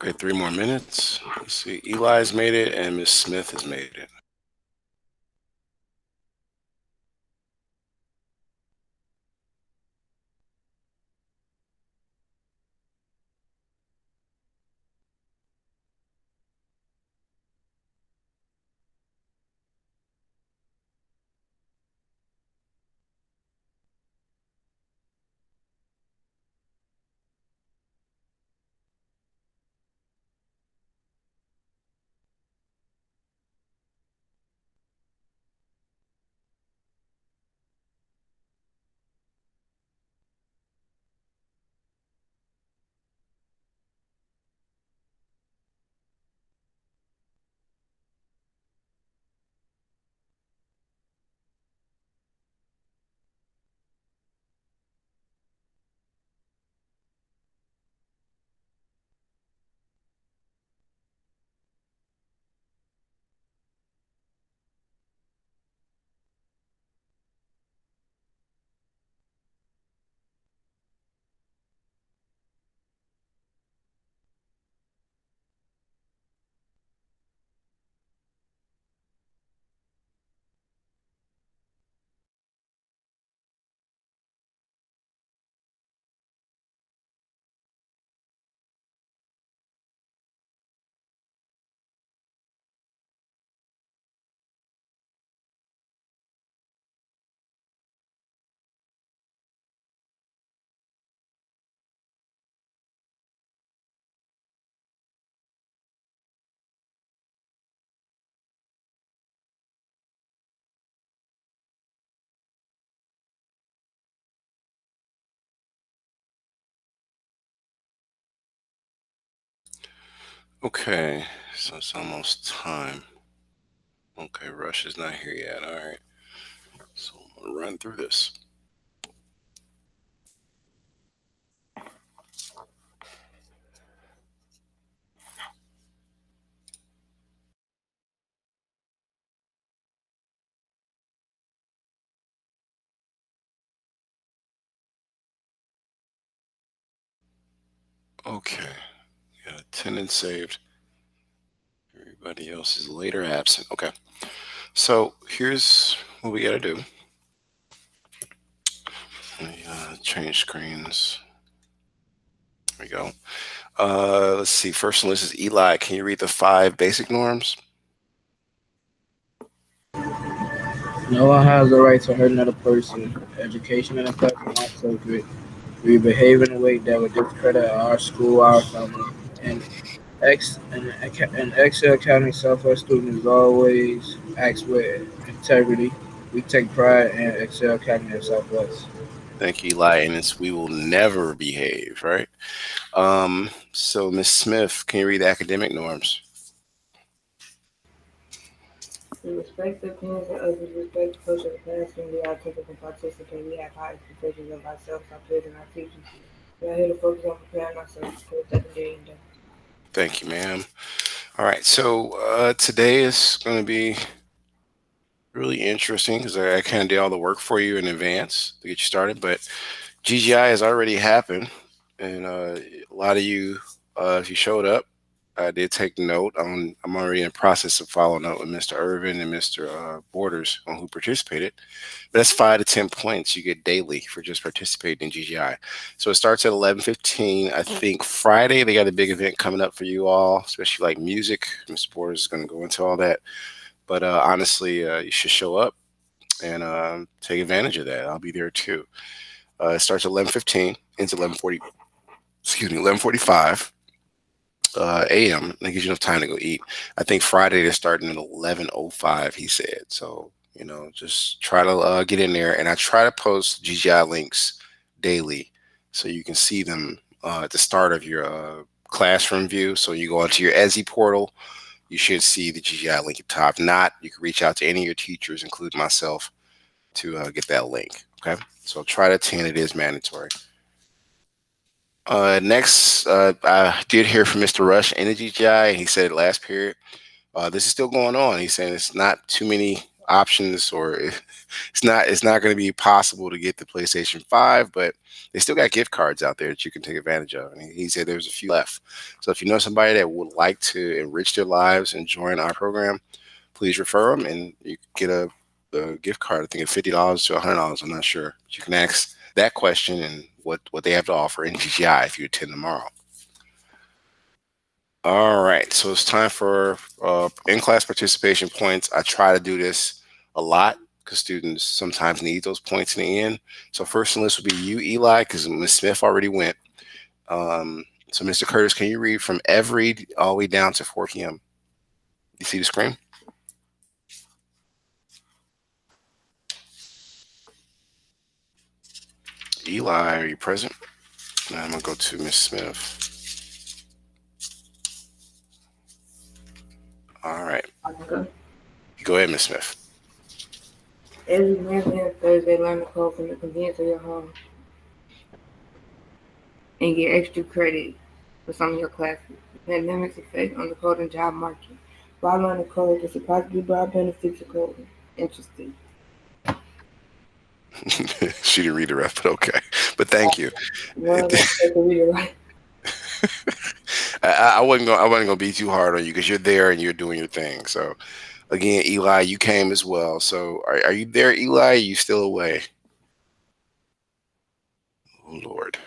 Okay, 3 more minutes. Let's see. Eli's made it and Miss Smith has made it. Okay, so it's almost time. Okay, Rush is not here yet. All right, so I'm gonna run through this. Okay, got attendance saved. Everybody else is later absent. Okay, so here's what we gotta do. Let me change screens. There we go. Let's see. First on the list is Eli. Can you read the 5 basic norms? No one has the right to hurt another person. Education and effect are not sacred. We behave in a way that would discredit our school, our family. And an Excel accounting software student is always acts with integrity. We take pride in Excel accounting and Southwest. Thank you, Eli. And it's we will never behave, right? So Miss Smith, can you read the academic norms? We respect the opinions of others, respect the culture of the classroom. We are attentive and participate. We have high expectations of ourselves, our peers, and our teachers. We are here to focus on preparing ourselves for the secondary and Thank you, ma'am. All right, so today is going to be really interesting because I kind of did all the work for you in advance to get you started. But GGI has already happened, and a lot of you, if you showed up, I did take note. I'm already in the process of following up with Mr. Irvin and Mr. Borders on who participated. But that's 5 to 10 points you get daily for just participating in GGI. So it starts at 11:15. I think Friday they got a big event coming up for you all, especially like music. Mr. Borders is going to go into all that. But honestly, you should show up and take advantage of that. I'll be there too. It starts at 11:15, ends at 11:40. Excuse me, 11:45 a.m. That gives you enough time to go eat. I think Friday they're starting at 11:05. He said so. Just try to get in there, and I try to post GGI links daily so you can see them at the start of your classroom view. So you go onto your ESI portal, you should see the GGI link at the top. If not, you can reach out to any of your teachers, including myself, to get that link. Okay, so try to attend. It is mandatory. Next, I did hear from Mr. Rush in the GGI, and he said last period, this is still going on. He's saying it's not too many options, or it's not going to be possible to get the PlayStation 5, but they still got gift cards out there that you can take advantage of. And he said there's a few left. So if you know somebody that would like to enrich their lives and join our program, please refer them, and you get a gift card. I think it's $50 to $100. I'm not sure. But you can ask that question and what they have to offer in GGI if you attend tomorrow. All right, so it's time for in-class participation points. I try to do this a lot because students sometimes need those points in the end. So first on the list would be you, Eli, because Ms. Smith already went. So Mr. Curtis, can you read from every all the way down to 4 p.m.? You see the screen? Eli, are you present? Now I'm gonna go to Miss Smith. All right, Okay. go ahead, Miss Smith. Every Wednesday and Thursday, learn the code from the convenience of your home and get extra credit for some of your classes. The pandemic's effect on the code and job market. Why learn the code? The surprisingly broad benefits of coding. Interesting. She didn't read the rest, but okay. But thank you. Well, that's take a reader, right? I wasn't gonna be too hard on you because you're there and you're doing your thing. So again, Eli, you came as well. So are you there, Eli? Are you still away? Oh Lord.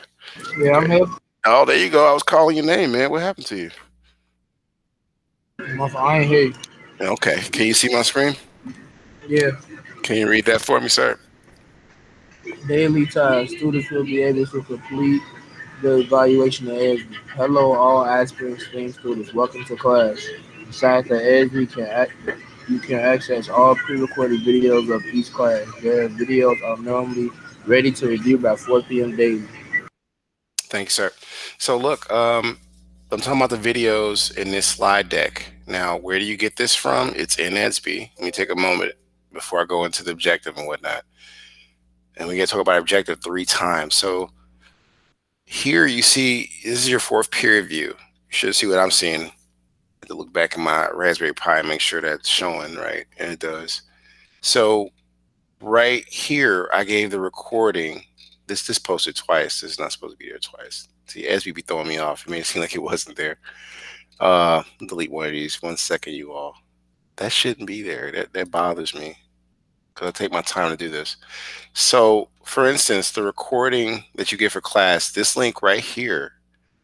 Yeah, I'm Okay. here. Oh, there you go. I was calling your name, man. What happened to you? I ain't hear you. Okay. Can you see my screen? Yeah. Can you read that for me, sir? Daily tasks. Students will be able to complete the evaluation of ESB. Hello, all aspiring STEAM students. Welcome to class. Besides the ESB, you can access all pre-recorded videos of each class. Their videos are normally ready to review by 4 p.m. daily. Thank you, sir. So look, I'm talking about the videos in this slide deck. Now, where do you get this from? It's in ESB. Let me take a moment before I go into the objective and whatnot. And we get to talk about objective 3 times. So here you see, this is your fourth peer view. You should see what I'm seeing. I have to look back in my Raspberry Pi and make sure that's showing, right? And it does. So right here, I gave the recording. This posted twice. This is not supposed to be there twice. See, SB be throwing me off. It made it seem like it wasn't there. Delete one of these. 1 second, you all. That shouldn't be there. That bothers me because I take my time to do this. So, for instance, the recording that you get for class, this link right here,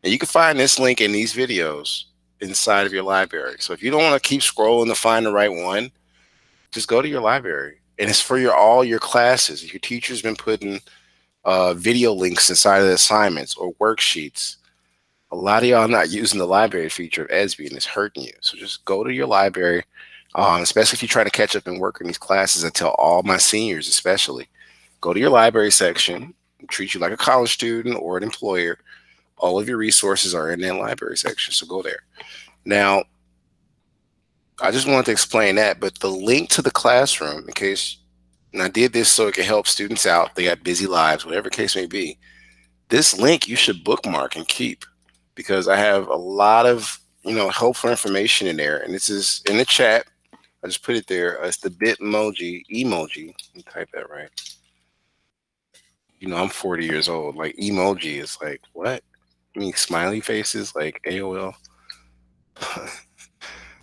and you can find this link in these videos inside of your library. So if you don't want to keep scrolling to find the right one, just go to your library, and it's for all your classes. Your teacher's been putting video links inside of the assignments or worksheets. A lot of y'all not using the library feature of ESB, and it's hurting you. So just go to your library, especially if you're trying to catch up and work in these classes. I tell all my seniors, especially, go to your library section, treat you like a college student or an employer. All of your resources are in that library section, so go there. Now, I just wanted to explain that, but the link to the classroom, in case, and I did this so it can help students out. They got busy lives, whatever the case may be. This link you should bookmark and keep because I have a lot of helpful information in there, and this is in the chat. I just put it there. It's the emoji. Let me type that right. I'm 40 years old. Like emoji is like what? I mean smiley faces like AOL.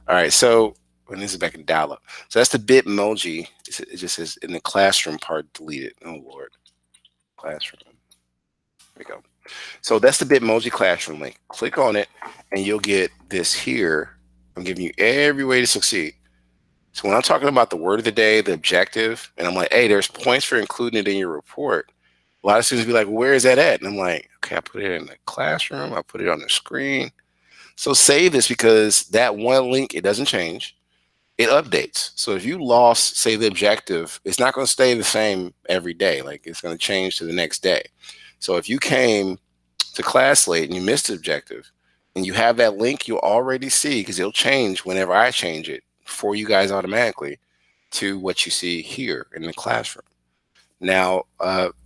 All right, so when this is back in dial-up. So that's the Bitmoji. It just says in the classroom part deleted. Oh Lord, classroom. There we go. So that's the Bitmoji classroom link. Click on it, and you'll get this here. I'm giving you every way to succeed. So when I'm talking about the word of the day, the objective, and I'm like, hey, there's points for including it in your report. A lot of students be like, well, where is that at? And I'm like, okay, I put it in the classroom. I put it on the screen. So save this because that one link, it doesn't change. It updates. So if you lost, say, the objective, it's not going to stay the same every day. Like it's going to change to the next day. So if you came to class late and you missed the objective and you have that link, you'll already see because it'll change whenever I change it for you guys automatically to what you see here in the classroom. Now,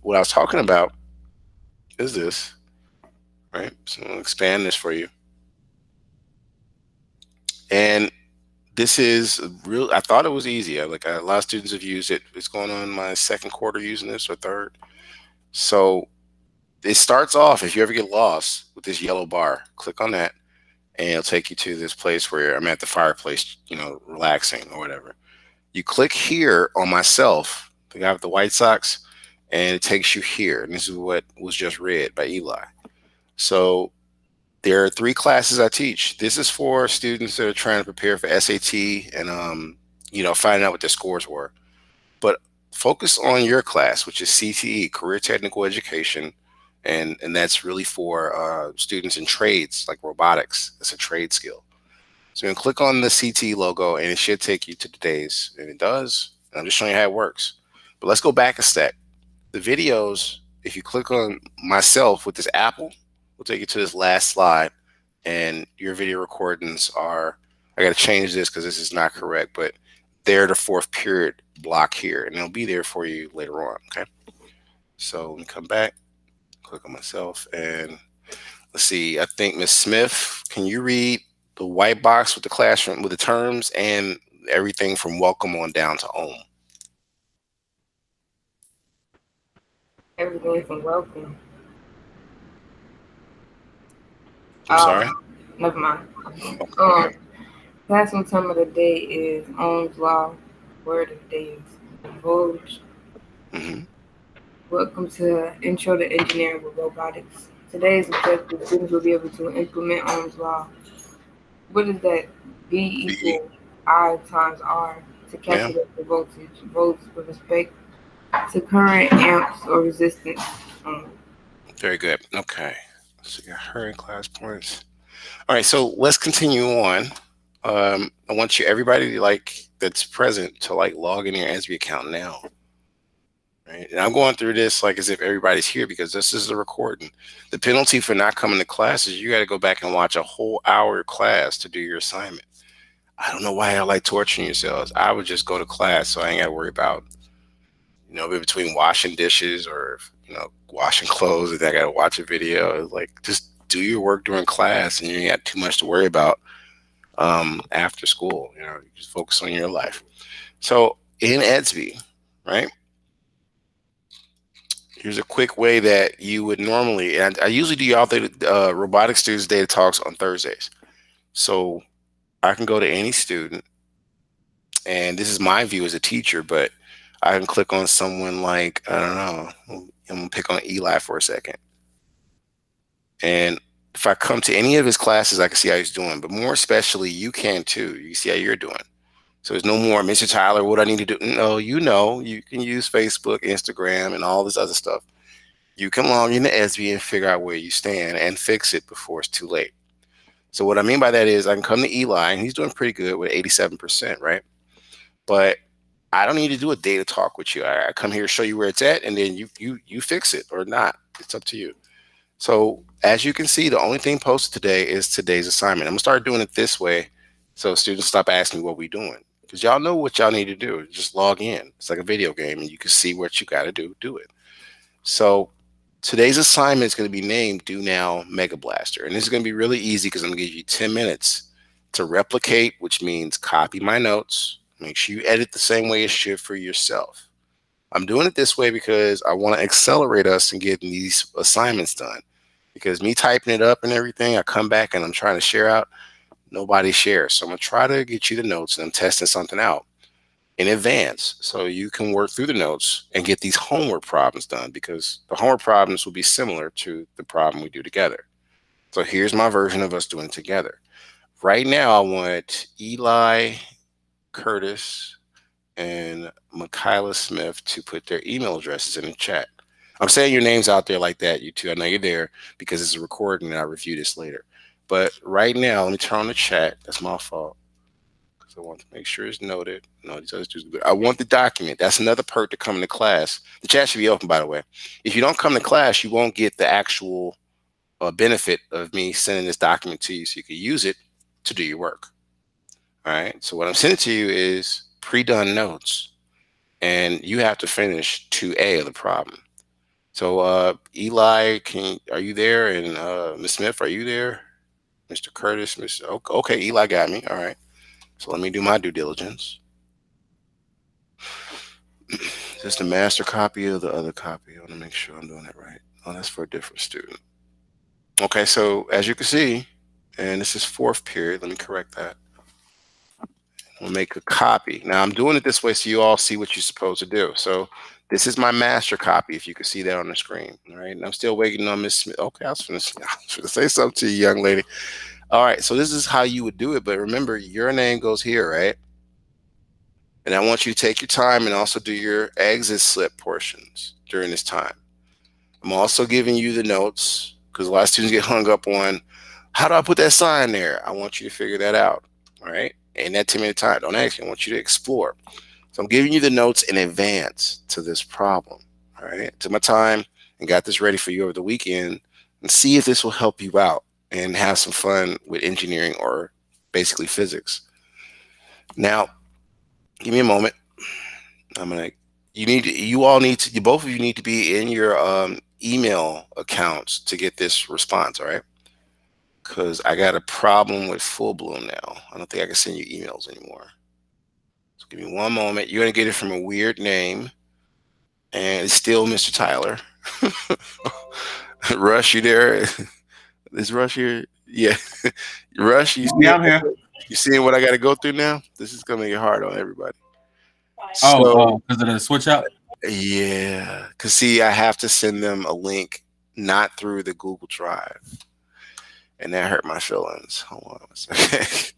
what I was talking about is this, right? So I'm going to expand this for you. And This is real. I thought it was easy. A lot of students have used it. It's going on my second quarter using this or third. So it starts off, if you ever get lost, with this yellow bar. Click on that, and it'll take you to this place where I'm at the fireplace, relaxing or whatever. You click here on myself, the guy with the White Sox, and it takes you here. And this is what was just read by Eli. So there are three classes I teach. This is for students that are trying to prepare for SAT and finding out what their scores were. But focus on your class, which is CTE, Career Technical Education, and that's really for students in trades like robotics. It's a trade skill. So you can click on the CTE logo, and it should take you to today's, and it does. And I'm just showing you how it works. But let's go back a step. The videos, if you click on myself with this apple, will take you to this last slide, and your video recordings are. I got to change this because this is not correct, but they're the fourth period block here, and they'll be there for you later on. Okay. So let me come back, click on myself, and let's see. I think Miss Smith, can you read the white box with the classroom with the terms and everything from welcome on down to ohm? Everything from welcome. I'm sorry. Never mind. Okay. Um, classroom term of the day is Ohm's law. Word of the day is voltage. Hmm. Welcome to Intro to Engineering with Robotics. Today's objective, students will be able to implement Ohm's law. What is that? V B, equal I times R to ma'am. calculate the voltage. Volts with respect to current, amps, or resistance. Um, Very good. Okay. So you got her in class points. All right. So let's continue on. I want you, everybody that's present, to log in your ASB account now. Right. And I'm going through this like as if everybody's here because this is the recording. The penalty for not coming to class is you got to go back and watch a whole hour class to do your assignment. I don't know why I like torturing yourselves. I would just go to class so I ain't got to worry about, between washing dishes or, washing clothes and I got to watch a video. Like, just do your work during class and you ain't got too much to worry about after school. You just focus on your life. So in EDSB, right? Here's a quick way that you would normally, and I usually do y'all robotics students data talks on Thursdays. So I can go to any student, and this is my view as a teacher, but I can click on someone like, I don't know, I'm gonna pick on Eli for a second. And if I come to any of his classes, I can see how he's doing, but more especially you can too. You see how you're doing. So there's no more, Mr. Tyler, what I need to do. No, you can use Facebook, Instagram, and all this other stuff. You can log into SB and figure out where you stand and fix it before it's too late. So what I mean by that is I can come to Eli and he's doing pretty good with 87%, right? But I don't need to do a data talk with you. I come here to show you where it's at, and then you fix it or not. It's up to you. So as you can see, the only thing posted today is today's assignment. I'm gonna start doing it this way so students stop asking me what we doing. Because y'all know what y'all need to do. Just log in. It's like a video game and you can see what you gotta do it. So today's assignment is going to be named Do Now Mega Blaster. And this is going to be really easy because I'm going to give you 10 minutes to replicate, which means copy my notes. Make sure you edit the same way it should for yourself. I'm doing it this way because I want to accelerate us in getting these assignments done. Because me typing it up and everything, I come back and I'm trying to share out, nobody shares. So I'm going to try to get you the notes and I'm testing something out in advance so you can work through the notes and get these homework problems done because the homework problems will be similar to the problem we do together. So here's my version of us doing it together. Right now, I want Eli, Curtis, and Michaela Smith to put their email addresses in the chat. I'm saying your names out there like that, you two. I know you're there because it's a recording and I'll review this later. But right now, let me turn on the chat. That's my fault. I want to make sure it's noted. No, these other two. I want the document. That's another perk to coming to class. The chat should be open, by the way. If you don't come to class, you won't get the actual benefit of me sending this document to you so you can use it to do your work. All right. So what I'm sending to you is pre-done notes, and you have to finish 2A of the problem. So Eli, are you there? And Ms. Smith, are you there? Mr. Curtis, okay, Eli got me. All right. So let me do my due diligence. Is this the master copy or the other copy? I want to make sure I'm doing it right. Oh, that's for a different student. Okay, so as you can see, and this is fourth period. Let me correct that. We'll make a copy. Now I'm doing it this way so you all see what you're supposed to do. So this is my master copy, if you can see that on the screen. All right. And I'm still waiting on Miss Smith. Okay, I was gonna say something to you, young lady. All right, so this is how you would do it. But remember, your name goes here, right? And I want you to take your time and also do your exit slip portions during this time. I'm also giving you the notes because a lot of students get hung up on how do I put that sign there? I want you to figure that out. All right. And that 10-minute time, don't ask me. I want you to explore. So I'm giving you the notes in advance to this problem. All right. Took my time and got this ready for you over the weekend and see if this will help you out and have some fun with engineering or basically physics. Now, give me a moment. I'm gonna. You all need to. Both of you need to be in your email accounts to get this response. All right. Because I got a problem with Full Bloom now. I don't think I can send you emails anymore. So give me one moment. You're gonna get it from a weird name, and it's still Mr. Tyler. Rush, you there? Is Rush here? Yeah. Rush, Yeah, I'm here. you seeing what I got to go through now? This is gonna get hard on everybody. Oh, So because of the switch out. yeah, cause see, I have to send them a link, not through the Google Drive, and that hurt my feelings. Hold on a second.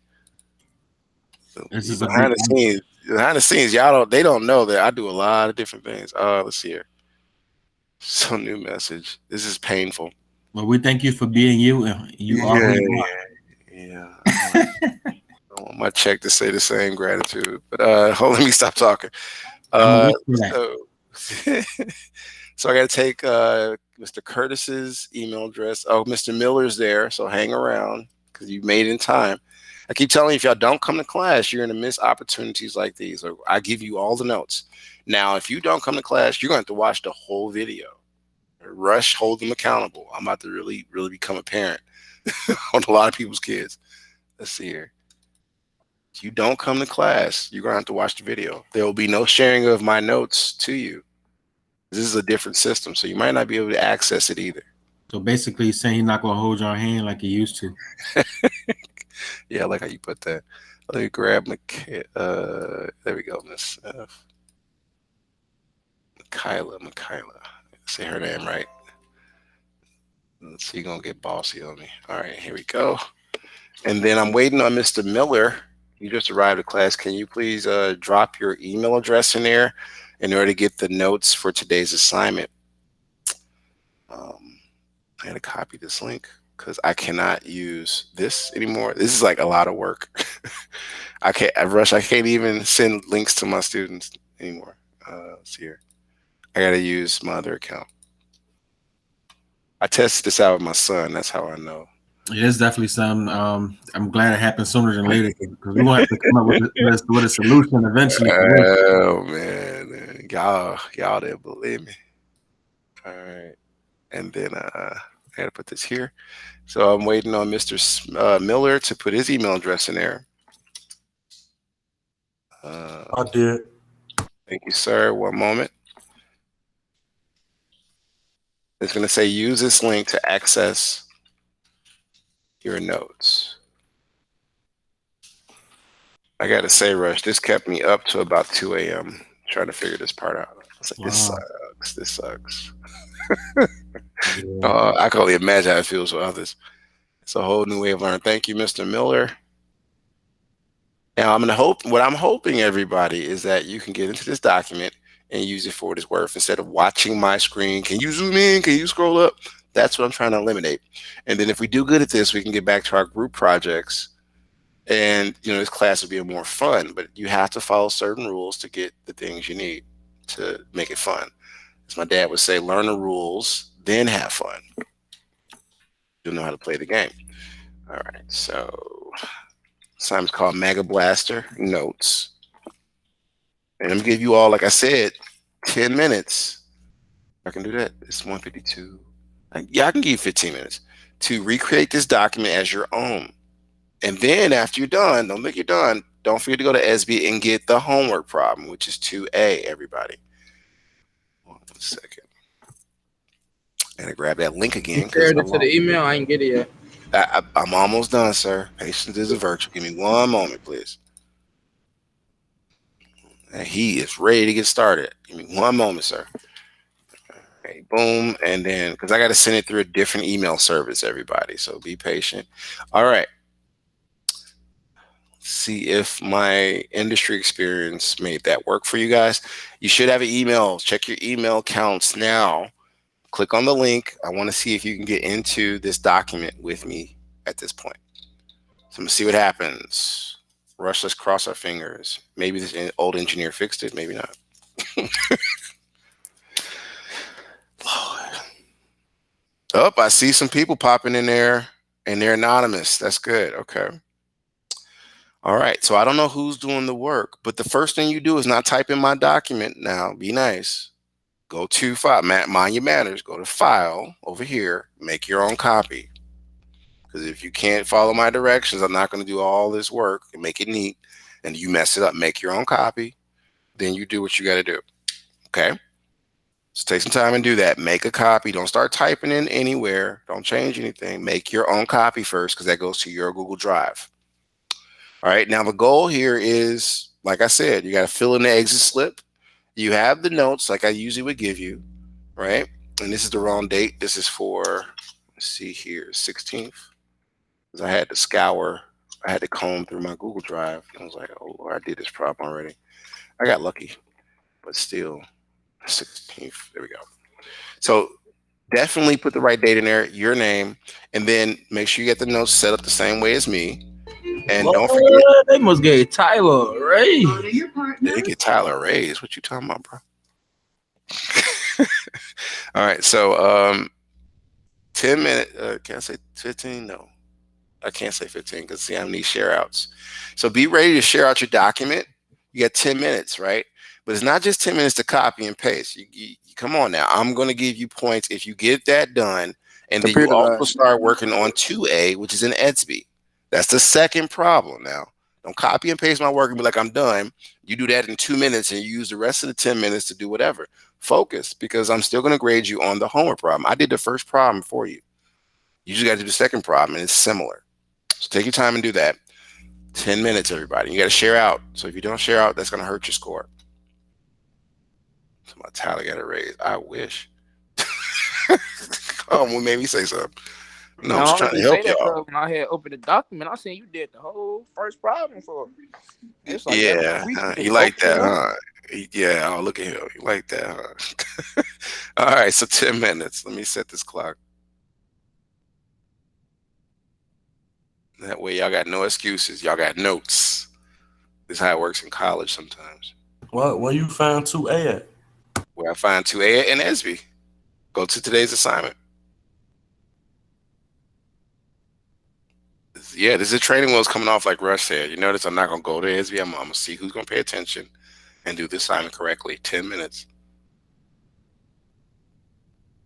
This is a big. Behind the scenes, they don't know that I do a lot of different things. Let's see here. So new message. This is painful. Well, we thank you for being you, and you are who Yeah, you yeah. I want my check to say the same gratitude. But hold, let me stop talking. are. I'm gonna Uh, wish for that. so, so I got to take Mr. Curtis's email address. Oh, Mr. Miller's there, so hang around because you made it in time. I keep telling you, if y'all don't come to class, you're going to miss opportunities like these. Or I give you all the notes. Now, if you don't come to class, you're going to have to watch the whole video. Rush, hold them accountable. I'm about to really, really become a parent on a lot of people's kids. Let's see here. If you don't come to class, you're going to have to watch the video. There will be no sharing of my notes to you. This is a different system, so you might not be able to access it either. So basically, he's saying he's not gonna hold your hand like he used to. Yeah, I like how you put that. Let me grab there we go, Miss Michaela. Say her name right. Let's see, you're gonna get bossy on me. All right, here we go. And then I'm waiting on Mr. Miller. You just arrived at class. Can you please drop your email address in there in order to get the notes for today's assignment? I gotta copy this link because I cannot use this anymore. This is like a lot of work. I can't even send links to my students anymore. Let's see here. I gotta use my other account. I tested this out with my son. That's how I know. It is definitely something. I'm glad it happened sooner than later because we're gonna have to come up with a solution eventually. Oh man, y'all didn't believe me. All right, and then I gotta put this here. So I'm waiting on Mr. Miller to put his email address in there. I did. Thank you, sir. One moment. It's going to say use this link to access your notes. I got to say, Rush, this kept me up to about 2 a.m. trying to figure this part out. I was like, Wow. this sucks. This sucks. Yeah. I can only imagine how it feels for others. It's a whole new way of learning. Thank you, Mr. Miller. Now, what I'm hoping, everybody, is that you can get into this document and use it for what it's worth instead of watching my screen. Can you zoom in? Can you scroll up? That's what I'm trying to eliminate. And then if we do good at this, we can get back to our group projects. And, this class will be more fun, but you have to follow certain rules to get the things you need to make it fun. As my dad would say, learn the rules, then have fun. You'll know how to play the game. All right, so assignment's called Mega Blaster Notes. And I'm gonna give you all, like I said, 10 minutes. I can do that. It's 1:52. Yeah, I can give you 15 minutes to recreate this document as your own. And then after you're done, don't think you're done. don't forget to go to SB and get the homework problem, which is 2A, everybody. 1 second. I gotta grab that link You again because shared it to the email. I ain't get it yet. I'm almost done, sir. Patience is a virtue. Give me one moment, please. And he is ready to get started. Give me one moment, sir. Okay, boom. And then, because I got to send it through a different email service, everybody. So be patient. All right. See if my industry experience made that work for you guys. You should have an email. Check your email counts now. Click on the link. I want to see if you can get into this document with me at this point. So I'm gonna see what happens. Rush, let's cross our fingers. Maybe this old engineer fixed it, maybe not. Lord. Oh, I see some people popping in there and they're anonymous. That's good. Okay. All right. So I don't know who's doing the work, but the first thing you do is not type in my document now. Be nice. Go to file, mind your manners. Go to file over here, make your own copy. Because if you can't follow my directions, I'm not going to do all this work and make it neat. And you mess it up, make your own copy. Then you do what you got to do. Okay. So take some time and do that. Make a copy. Don't start typing in anywhere. Don't change anything. Make your own copy first because that goes to your Google Drive. All right. Now, the goal here is, like I said, you got to fill in the exit slip. You have the notes like I usually would give you, right? And this is the wrong date. This is for, let's see here, 16th. Because I had to scour, I had to comb through my Google Drive. I was like, oh, Lord, I did this problem already. I got lucky, but still, 16th. There we go. So definitely put the right date in there, your name, and then make sure you get the notes set up the same way as me. And Lord, don't forget, they must get Tyler a raise. they get Tyler a raise. What you talking about, bro? All right, so 10 minutes. Can I say 15? No, I can't say 15 because see, I need share outs. So be ready to share out your document. You got 10 minutes, right? But it's not just 10 minutes to copy and paste. Come on now. I'm going to give you points if you get that done. And then you Computer also line. start working on 2A, which is an EDSB. That's the second problem now. Don't copy and paste my work and be like, I'm done. You do that in 2 minutes and you use the rest of the 10 minutes to do whatever. Focus, because I'm still going to grade you on the homework problem. I did the first problem for you. You just got to do the second problem, and it's similar. So take your time and do that. 10 minutes, everybody. You got to share out. So if you don't share out, that's going to hurt your score. So my Tyler got a raise. I wish. Oh, what made me say something? No, I'm I just trying to only help say that y'all. because when I had opened the document, I seen you did the whole first problem for me. It's like that was Yeah, weekly. you like Okay, that, now. huh? Yeah, oh, look at him. You like that, huh? All right, so 10 minutes. Let me set this clock. That way, y'all got no excuses. Y'all got notes. This is how it works in college sometimes. Where you found 2A at? Where I find 2A and SB. Go to today's assignment. Yeah, this is training wheels coming off like Rush said. You notice I'm not going to go to SB. I'm going to see who's going to pay attention and do the assignment correctly. 10 minutes.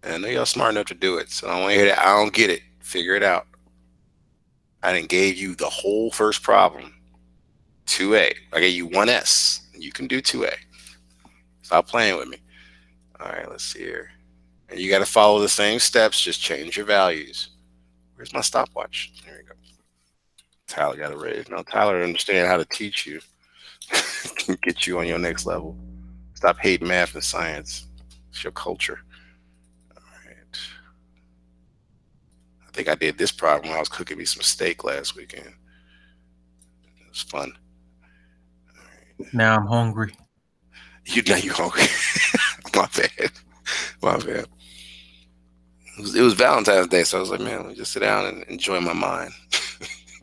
And I know y'all smart enough to do it. So I don't want to hear that. I don't get it. Figure it out. I didn't gave you the whole first problem. 2A. I gave you 1S. You can do 2A. Stop playing with me. All right, let's see here. And you got to follow the same steps. Just change your values. Where's my stopwatch? There we go. Tyler got a raise. Now Tyler understand how to teach you. Can get you on your next level. Stop hating math and science. It's your culture. All right. I think I did this problem when I was cooking me some steak last weekend. It was fun. Now I'm hungry. Now you hungry. My bad. My bad. It was Valentine's Day, so I was like, man, let me just sit down and enjoy my mind.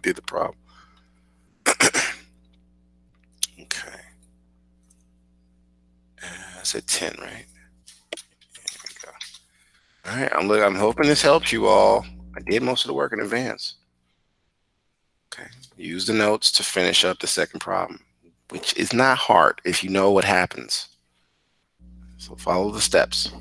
Did the problem. Okay. I said 10, right? There we go. All right. I'm hoping this helps you all. I did most of the work in advance. Okay. Use the notes to finish up the second problem, which is not hard if you know what happens. So follow the steps.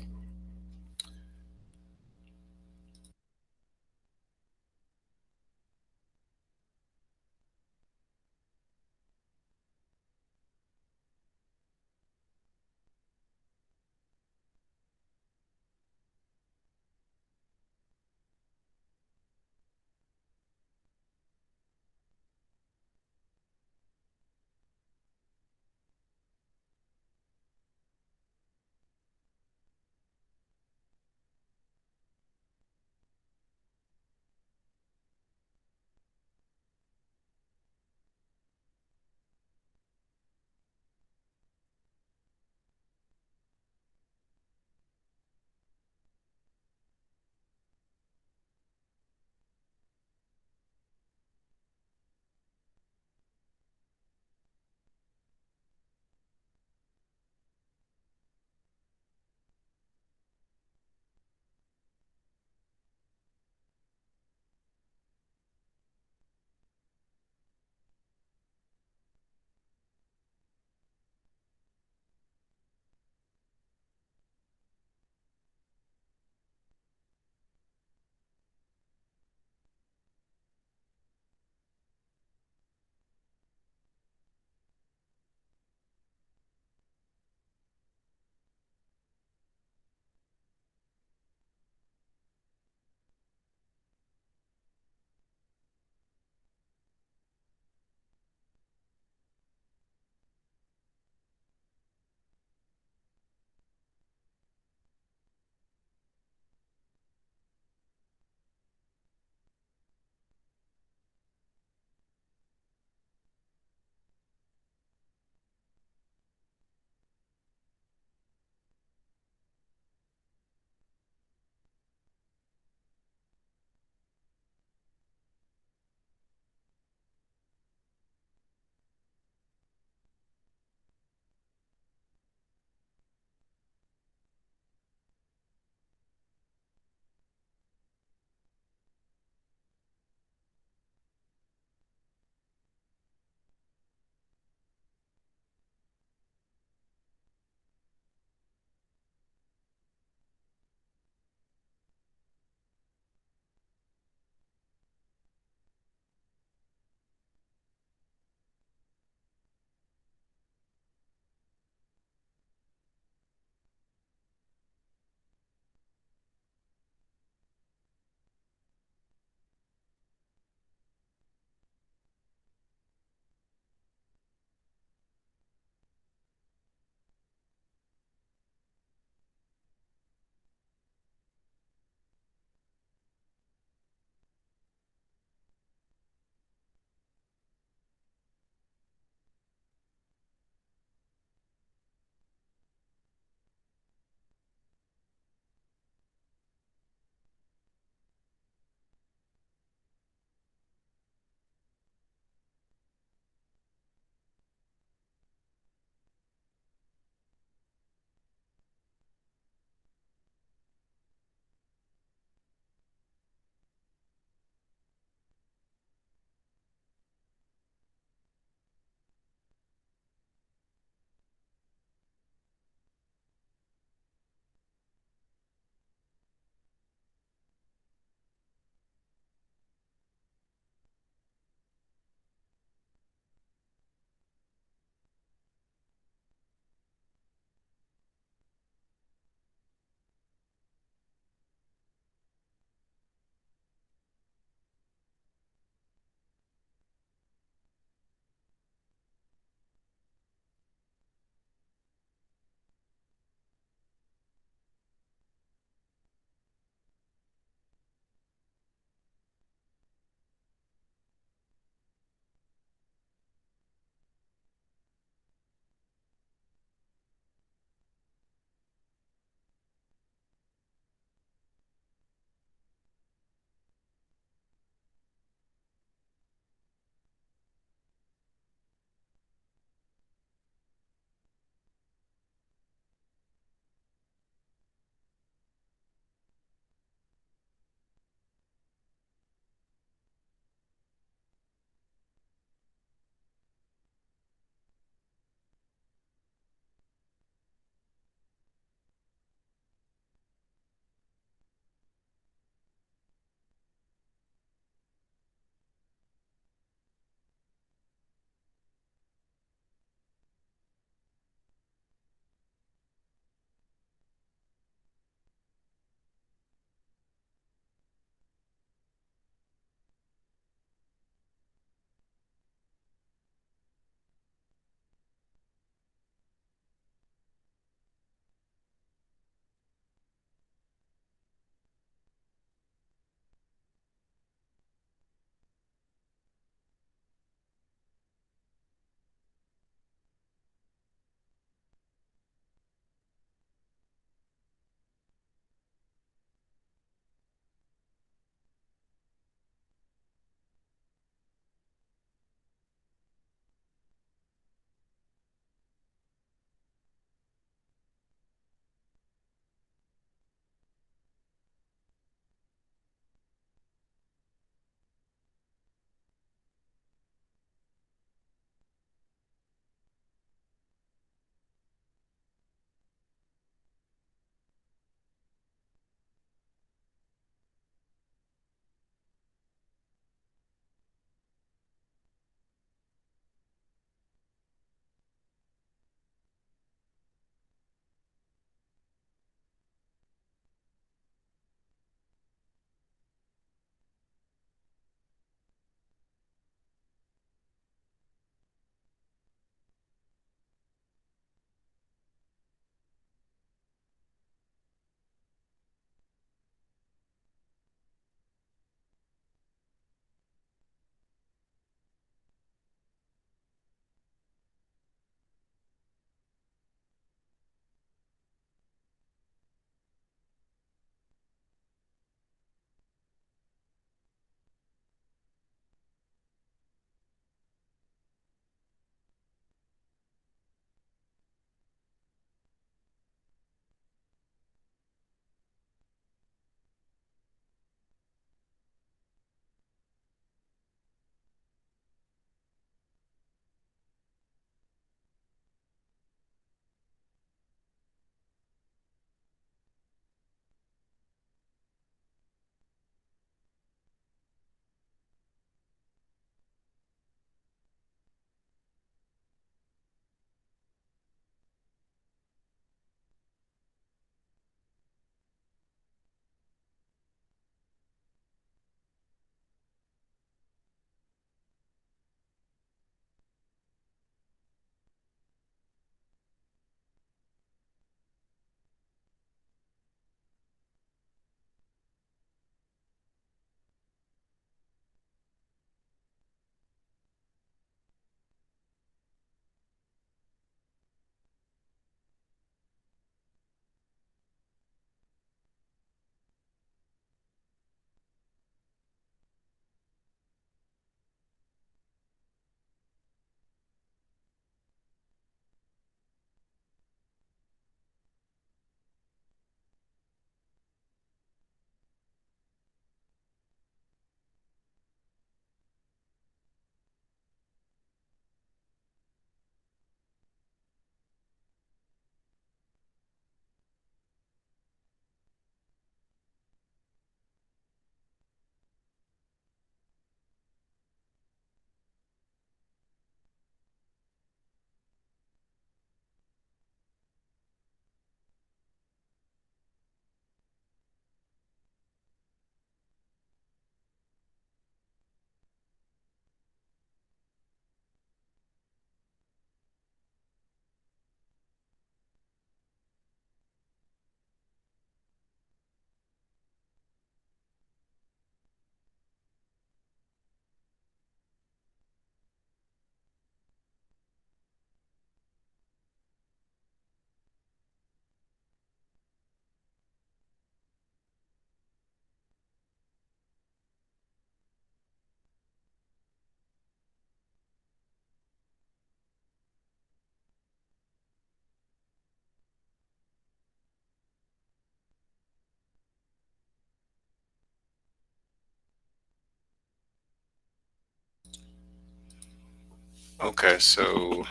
Okay, so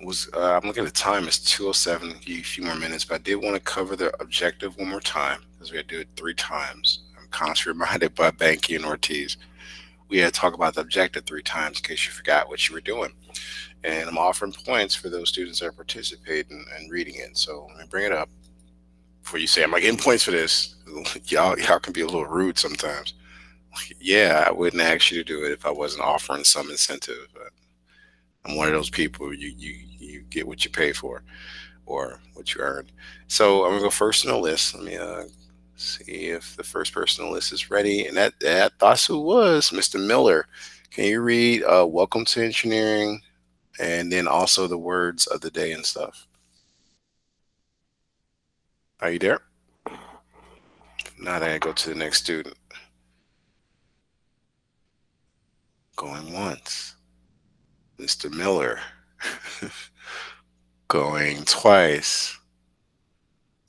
was I'm looking at the time. It's 2:07. Give you a few more minutes, but I did want to cover the objective one more time because we had to do it three times. I'm constantly reminded by Banky and Ortiz. We had to talk about the objective three times in case you forgot what you were doing. And I'm offering points for those students that participate in reading it. So let me bring it up before you say I'm like getting points for this. Y'all can be a little rude sometimes. Yeah, I wouldn't ask you to do it if I wasn't offering some incentive. But I'm one of those people. You get what you pay for or what you earn. So I'm gonna go first on the list. Let me see if the first person on the list is ready. And that's who it was, Mr. Miller. Can you read "Welcome to Engineering" and then also the words of the day and stuff? Are you there? Now then, I go to the next student. Going once, Mr. Miller. Going twice.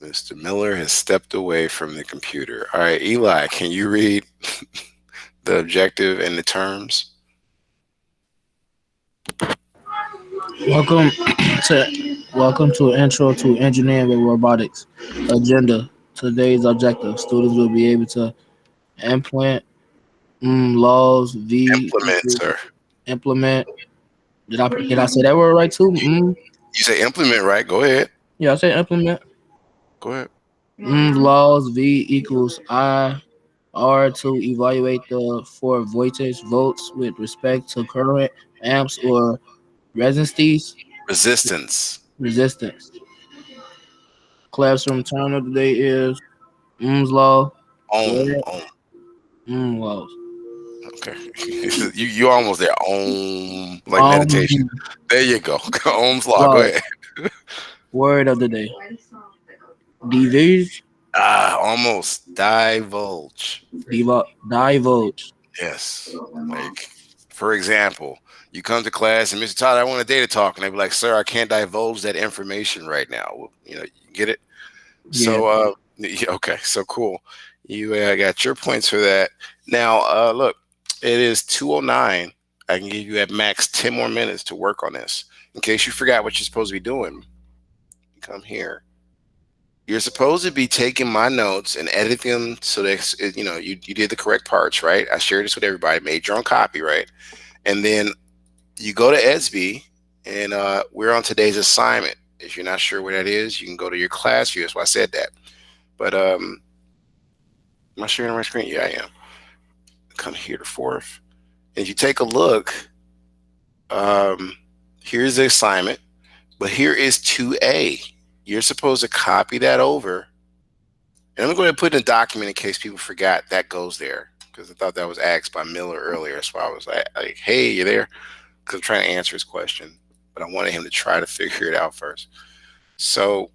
Mr. Miller has stepped away from the computer. All right, Eli, can you read the objective and the terms? Welcome to Intro to Engineering with Robotics. Agenda. Today's objective. Students will be able to implement laws V Implement, equals sir. implement. Did I say that word right too? You say implement, right? Go ahead. Yeah, I said implement. Go ahead. Laws V equals I R to evaluate the for voltage volts with respect to current amps or Resistance. resistance. Classroom term of the day is law. Ohm. Word Ohm. laws. Okay. You almost there. Ohm. Like meditation. Um There you go. Ohm's law. Go laws. ahead. Word of the day. Divulge. Almost. Divulge. Divulge. Yes. Like, for example, you come to class and Mr. Tyler, I want a data talk. And they be like, sir, I can't divulge that information right now. Well, you get it? Yeah. So, yeah, okay. So cool. You got your points for that. Now, look, it is 2:09. I can give you at max 10 more minutes to work on this. In case you forgot what you're supposed to be doing, come here. You're supposed to be taking my notes and editing them so that you did the correct parts, right? I shared this with everybody, made your own copy, right? And then you go to ESB, and we're on today's assignment. If you're not sure what that is, you can go to your class view. That's why I said that. But am I sharing my screen? Yeah, I am. Come here to fourth. And if you take a look, um, here's the assignment, but here is 2A. You're supposed to copy that over. And I'm going to put in a document in case people forgot that goes there because I thought that was asked by Miller earlier. So I was like, hey, you there? Because I'm trying to answer his question, but I wanted him to try to figure it out first. So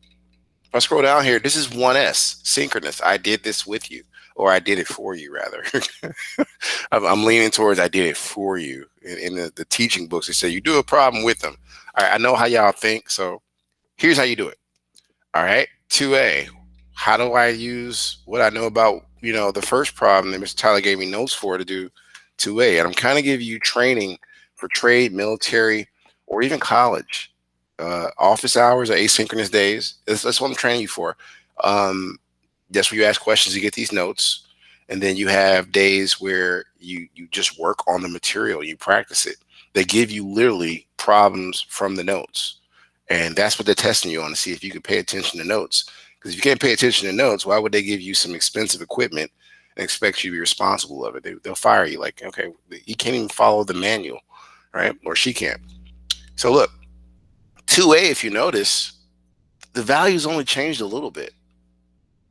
if I scroll down here, this is 1S, synchronous. I did this with you, or I did it for you, rather. I'm leaning towards I did it for you. In the teaching books, they say you do a problem with them. All right, I know how y'all think, so here's how you do it. All right, 2A. How do I use what I know about, the first problem that Mr. Tyler gave me notes for to do 2A? And I'm kind of giving you training for trade, military, or even college. Office hours or asynchronous days. That's what I'm training you for. That's where you ask questions, you get these notes. And then you have days where you just work on the material, you practice it. They give you literally problems from the notes. And that's what they're testing you on to see if you can pay attention to notes. Because if you can't pay attention to notes, why would they give you some expensive equipment and expect you to be responsible of it? They'll fire you. Like, okay, you can't even follow the manual, right? Or she can't. So look, 2A, if you notice, the values only changed a little bit,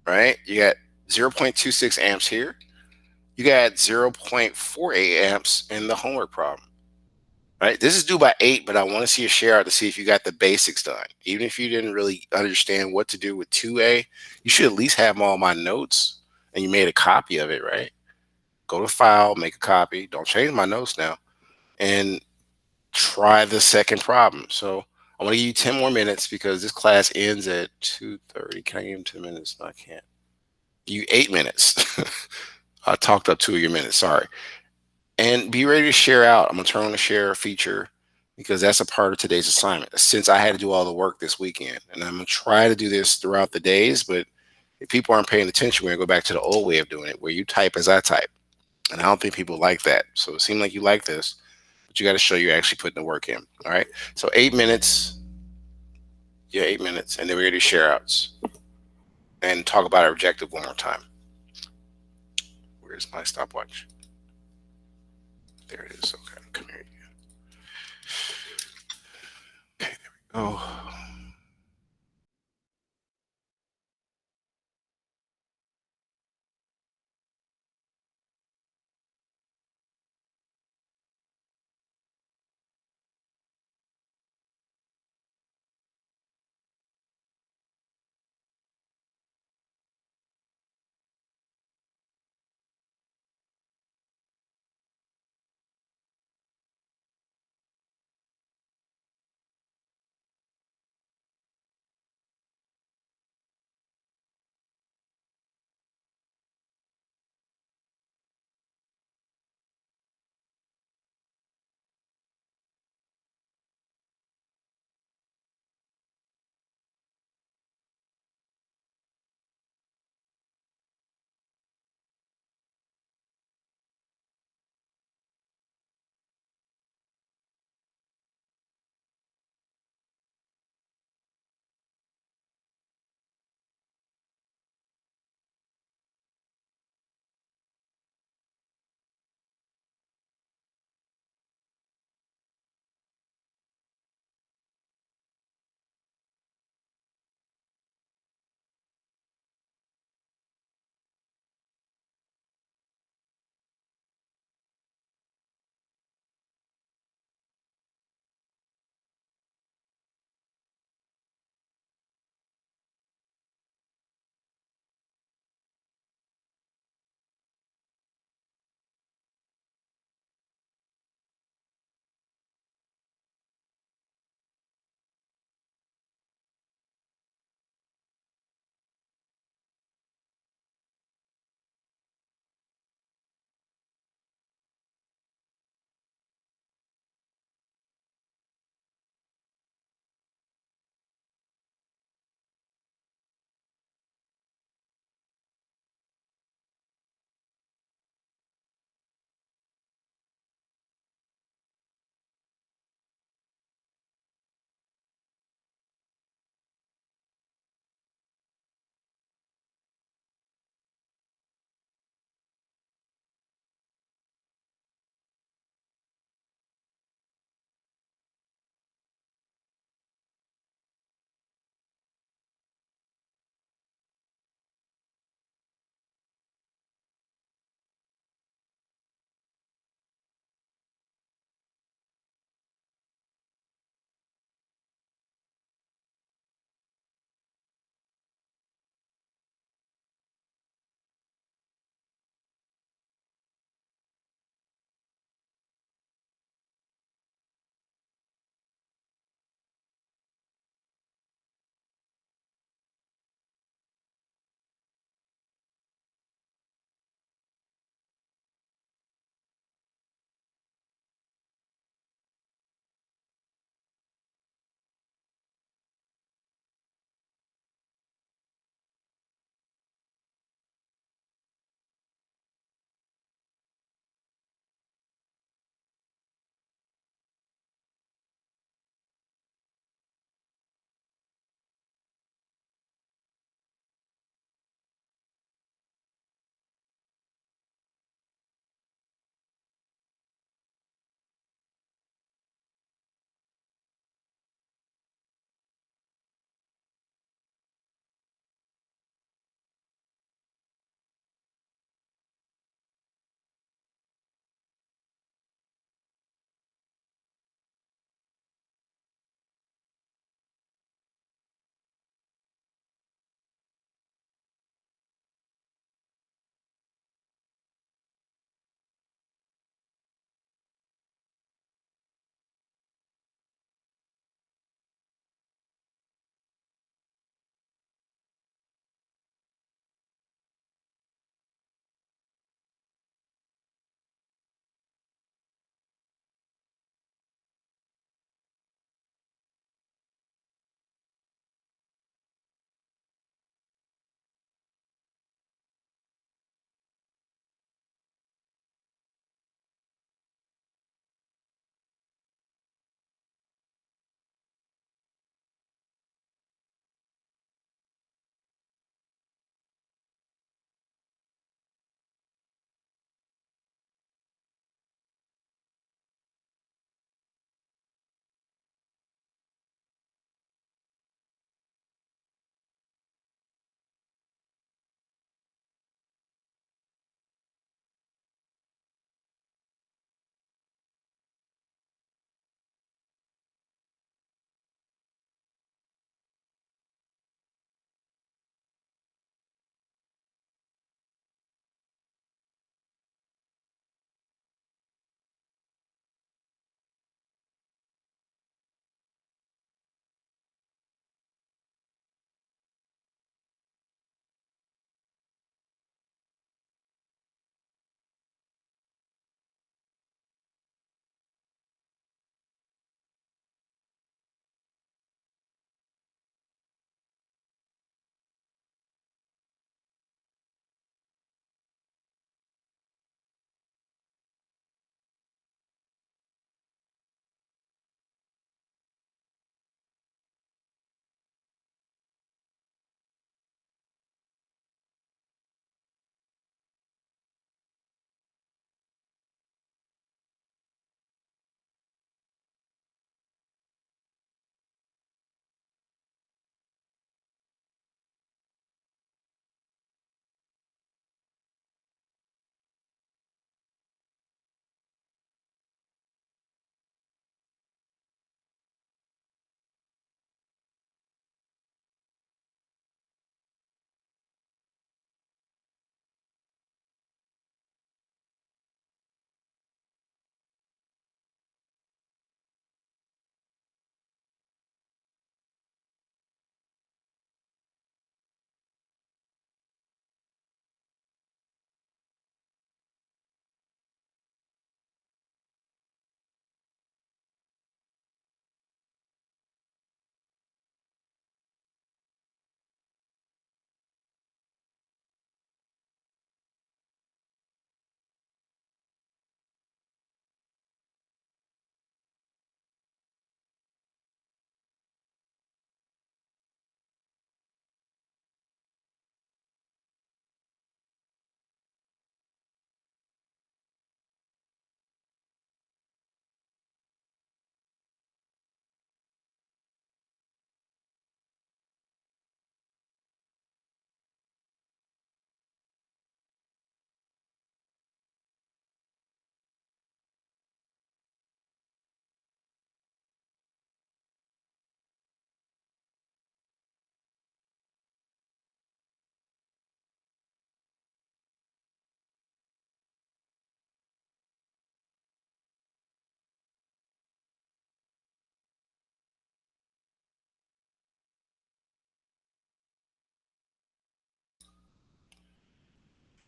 right? You got 0.26 amps here. You got 0.48 amps in the homework problem. Right, this is due by 8, but I want to see a share out to see if you got the basics done. Even if you didn't really understand what to do with 2A, you should at least have all my notes and you made a copy of it, right? Go to file, make a copy. Don't change my notes now. And try the second problem. So I want to give you 10 more minutes because this class ends at 2:30. Can I give him 10 minutes? No, I can't. You 8 minutes. I talked up 2 of your minutes. Sorry. And be ready to share out. I'm going to turn on the share feature because that's a part of today's assignment. Since I had to do all the work this weekend, and I'm gonna try to do this throughout the days, but if people aren't paying attention, we're gonna go back to the old way of doing it, where you type as I type, and I don't think people like that. So it seemed like you like this, but you got to show you're actually putting the work in. All right. So 8 minutes. Yeah, 8 minutes, and then we're gonna do share outs and talk about our objective one more time. Where's my stopwatch? There it is. Okay, come here. Okay, there we go.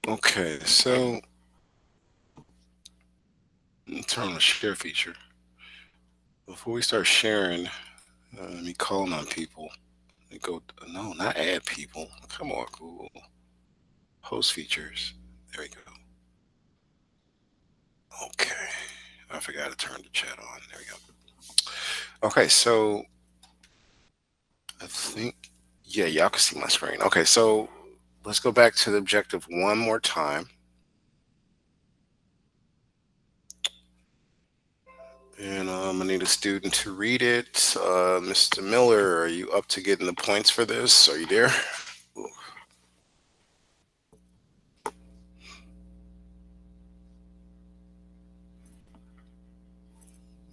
Okay, so turn on the share feature. Before we start sharing, let me call on people. Let me go. No, not add people. Come on, Google. Host features. There we go. Okay. I forgot to turn the chat on. There we go. Okay, so I think, yeah, y'all can see my screen. Okay, so let's go back to the objective one more time. And I need a student to read it. Mr. Miller, are you up to getting the points for this? Are you there?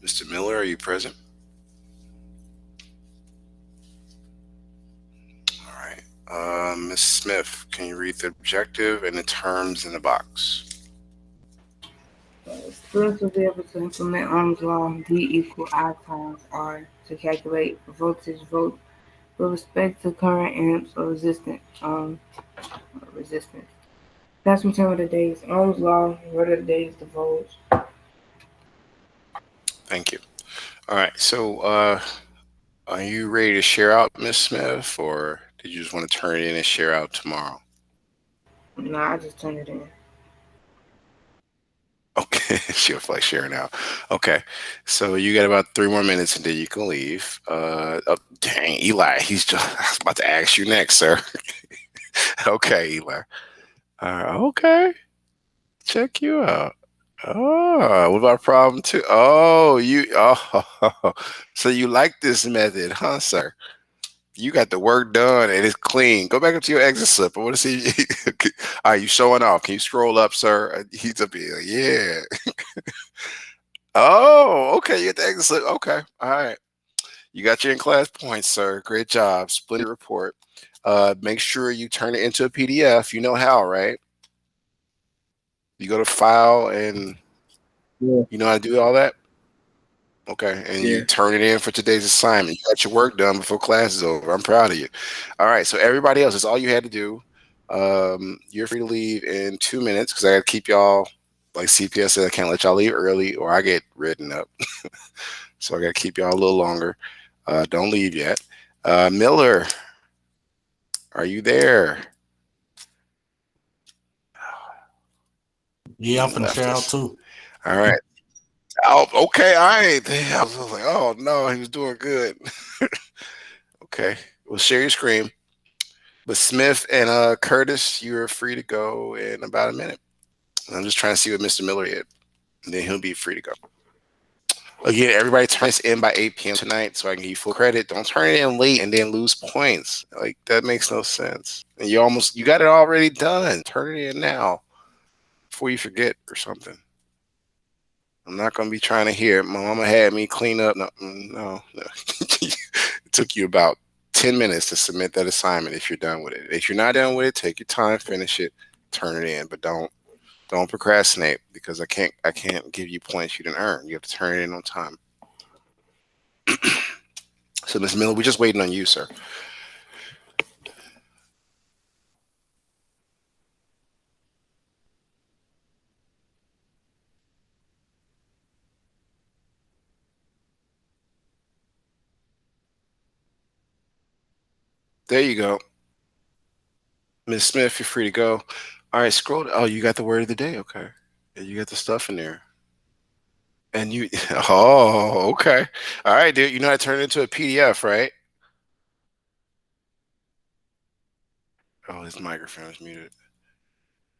Mr. Miller, are you present? All right. Ms. Smith, can you read the objective and the terms in the box? Students will be able to implement Ohm's law V equal I times R to calculate voltage volt with respect to current amps or resistance. Classroom time of the day is Ohm's law, word of the day is the volts. Thank you. All right. So, are you ready to share out, Miss Smith, or did you just want to turn it in and share out tomorrow? Nah, I just turned it in. Okay, she'll feel like sharing out. Okay, so you got about 3 more minutes and then you can leave. Oh, dang, Eli, he's just I was about to ask you next, sir. Okay, Eli. Okay, check you out. Oh, what about problem two? Oh, so you like this method, huh, sir? You got the work done and it's clean. Go back up to your exit slip. I want to see. Are you showing off? Can you scroll up, sir? He's up here. Yeah. Oh, okay. You got the exit slip. Okay. All right. You got your in class points, sir. Great job. Split your report. Make sure you turn it into a PDF. You know how, right? You go to file and Yeah, you know how to do all that. Okay, and you yeah. turn it in for today's assignment. You got your work done before class is over. I'm proud of you. All right, so everybody else, that's all you had to do. You're free to leave in 2 minutes because I got to keep y'all, like CPS said, I can't let y'all leave early or I get written up. So I got to keep y'all a little longer. Don't leave yet. Miller, are you there? Yeah, I'm He finna left share out us. too. All right. Oh, okay. All right. I was like, oh no, he was doing good. Okay. Well, share your screen. But Smith and Curtis, you're free to go in about a minute. I'm just trying to see what Mr. Miller did. And then he'll be free to go. Again, everybody turns in by 8 p.m. tonight so I can give you full credit. Don't turn it in late and then lose points. Like that makes no sense. And you got it already done. Turn it in now before you forget or something. I'm not gonna be trying to hear my mama had me clean up. No, no. It took you about 10 minutes to submit that assignment if you're done with it. If you're not done with it, take your time, finish it, turn it in. But don't procrastinate because I can't give you points you didn't earn. You have to turn it in on time. So Ms. Miller, we're just waiting on you, sir. There you go. Ms. Smith, you're free to go. All right, scroll. Oh, you got the word of the day. Okay. Yeah, you got the stuff in there. And you, oh, okay. All right, dude. You know how to turn it into a PDF, right? Oh, his microphone is muted.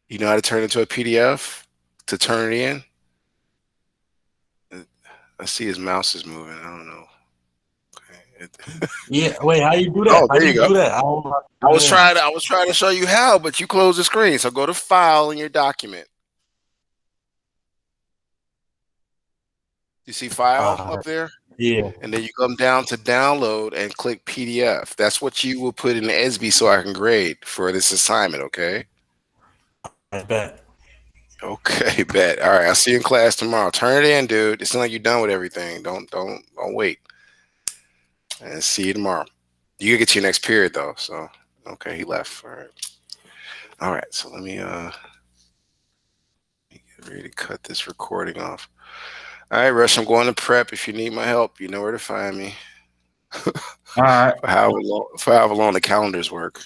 You know how to turn it into a PDF to turn it in? I see his mouse is moving. I don't know. Okay. Yeah, wait, how you do that? Oh, How there you you go. do that? I don't know. I was trying to show you how, but you closed the screen. So go to File in your document. You see File Uh, up there, yeah, and then you come down to Download and click PDF. That's what you will put in the SB so I can grade for this assignment. Okay. I bet. Okay, bet. All right, I'll see you in class tomorrow. Turn it in, dude. It's not like you're done with everything. Don't wait. And see you tomorrow. You get to your next period though. So okay, he left. All right. All right. So let me ready to cut this recording off. All right, Rush, I'm going to prep. If you need my help, you know where to find me. All right. For however long the calendars work.